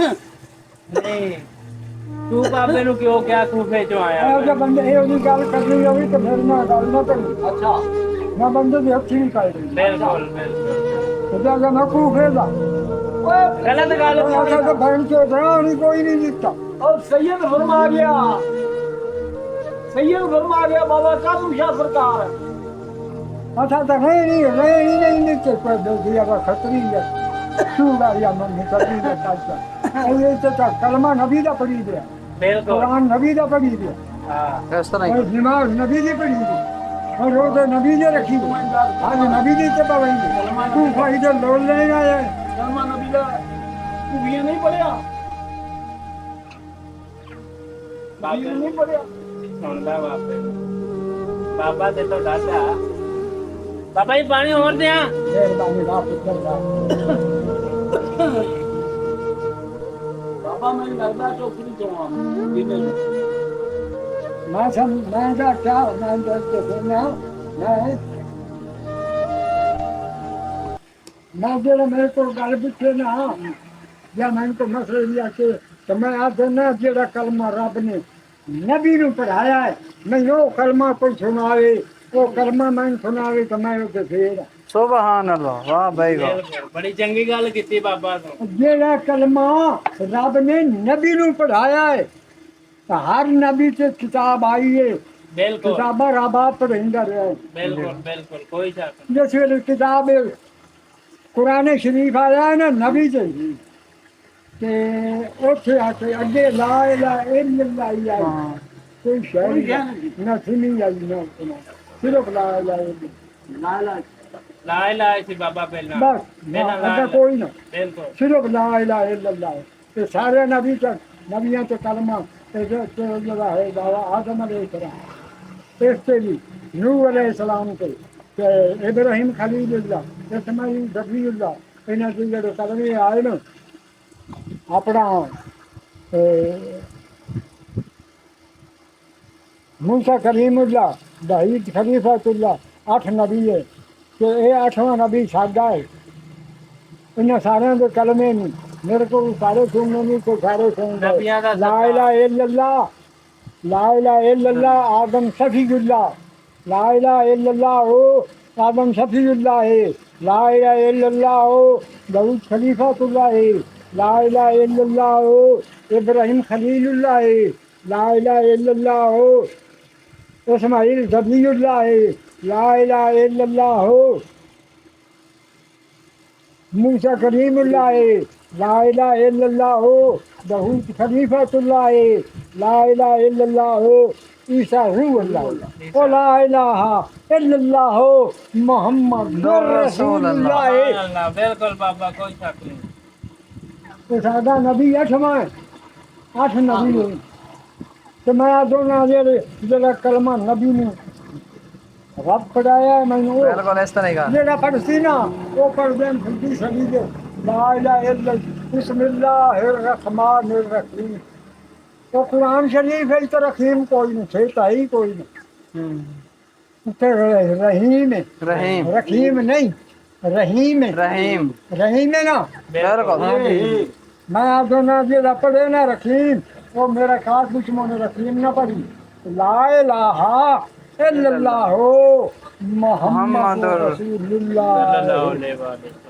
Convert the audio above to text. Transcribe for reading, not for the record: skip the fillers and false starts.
ਨਹੀਂ ਤੂੰ ਬਾਬੇ ਨੂੰ ਕਿਉਂ ਕਿਹਾ ਖੂਫੇ ਚੋਂ ਆਇਆ ਇਹ ਜੇ ਬੰਦੇ ਇਹੋ ਜਿਹੀ ਗੱਲ ਕਰਨੀ ਹੋਵੇ ਤਾਂ ਫਿਰ ਮੈਂ ਗੱਲ ਨਾ ਕਰੀ। ਅੱਛਾ ਮੈਂ ਬੰਦੇ ਦੇ ਹੱਥੀ ਨਹੀਂ ਪਾਈ ਬਿਲਕੁਲ ਬਿਲਕੁਲ ਉਹਦਾ ਨਾ ਖੂਫੇ ਦਾ ਗਲਤ ਗੱਲ ਅਸਾਂ ਤਾਂ ਭੈਣ ਚੋ ਨਹੀਂ ਕੋਈ ਨਹੀਂ ਦਿੱਤਾ। اور سید فرما گیا سید فرما گیا بابا قاسم شاہ سرکار اچھا تو نہیں نیچے کوئی دے دیا وہ خطری ہے سوڑا یا من نکلی ہے کاشا یہ تو کلمہ نبی دا پڑھی دیا بالکل قرآن نبی دا پڑھی دیا ہاں اس طرح اور دماغ نبی دی پڑھی دیا اور روزہ نبی نے رکھی دی آج نبی دی تبا وہی دی تو فائدہ لوڑ لیں آیا ہے کلمہ نبی دا تو بھی نہیں پڑھیا ਬਾਬੇ نہیں پڑھیا ਸੁਣਦਾ ਬਾਬੇ ਬਾਬਾ ਤੇ ਤੋਂ ਦਾਦਾ ਬਾਬਾ ਜੀ ਪਾਣੀ ਹੋਰ ਦਿਆਂ مہربانی راہ پتر دا بابا میں لگتا چوکری چواں میں دا کیا میں دا دیکھنا میں جڑا میرے کو گل پوچھے نا یا میں کو مسئلہ لیا کہ تو میں آتے نا جڑا کلمہ رب نے نبی نو پڑھایا ہے میں وہ کلمہ کوئی سناوے وہ کلمہ میں سناوے تو میں وہ پھر سبحان اللہ واہ بھائی واہ ਬਿਲਕੁਲ ਬੜੀ ਚੰਗੀ ਗੱਲ ਕੀਤੀ ਬਾਬਾ ਤੋਂ جڑا کلمہ رب نے نبی نو پڑھایا ہے تو ہر نبی سے کتاب آئی ہے ਬਿਲਕੁਲ کتاباں رب آپ پڑھیندا رہا ہے ਬਿਲਕੁਲ ਬਿਲਕੁਲ ਕੋਈ ਸ਼ੱਕ جس ویلے کتاب قرآن شریف آیا ہے نا نبی سے کہ اوتھے آ کے اگے لا الہ الا اللہ آئی کوئی شے نہ سنی آئی نہ سنا صرف لا الہ الا اللہ لا الہ سی بابا پہلا بس بنا لا اگے الہ کوئی نہ بالکل صرف لا الہ الا اللہ تے سارے نبی تک نبیاں تے کلمہ تے جڑا ہے دعویٰ آدم علیہ السلام اس سے بھی نوح علیہ السلام تے ابراہیم خلیل اللہ اسماعیل ذبیح اللہ انہاں دے جڑے کلمے آئے نا اپنا موسیٰ کلیم اللہ داؤد خلیفۃ اللہ 8 نبی ہے کہ یہ 8واں نبی ساڈا ہے انہاں سارے دے کلمے نہیں میرے کو سارے سننے نہیں تو سارے سن نبیاں دا لا الہ الا اللہ لا الہ الا اللہ آدم شفیع اللہ لا الہ الا اللہ ہو آدم شفیع اللہ ہے لا الہ الا اللہ ہو داؤد خلیفۃ اللہ ہے لا الہ الا اللہ ہو ابراہیم خلیل اللہ ہے لا الہ الا اللہ ہو اسماعیل ذبیح اللہ ہے لا الہ الا اللہ ہو موسیٰ کریم اللہ ہے لا الہ الا اللہ ہو داؤد خلیفۃ اللہ ہے لا الہ الا اللہ ہو عیسیٰ روح اللہ او لا الہ الا اللہ ہو محمد رسول اللہ ہے سبحان اللہ بالکل بابا کوئی شک نہیں تو سادہ نبی 8واں ہے 8 نبی ہے تو میں دونوں جڑا کلمہ نبی نے رب پڑھایا ہے میں نے بالکل اس طرح کا جڑا پڑھسی نا وہ پڑھ دیں پھلتی سبھی دے لا الہ الا اللہ بسم اللہ الرحمن الرحیم تو قرآن شریف ہے تو رحیم کوئی نہیں چھیتا ہی کوئی نہیں تو رحیم ہے رحیم رحیم نہیں رحیم ہے رحیم رحیم ہے نا بالکل میں آپ دونوں جڑا پڑھے نا رحیم وہ میرا خاص دشمن رحیم نہ پڑھی لا الہ الا اللہ محمد رسول صلی اللہ اللہ علیہ وآلہ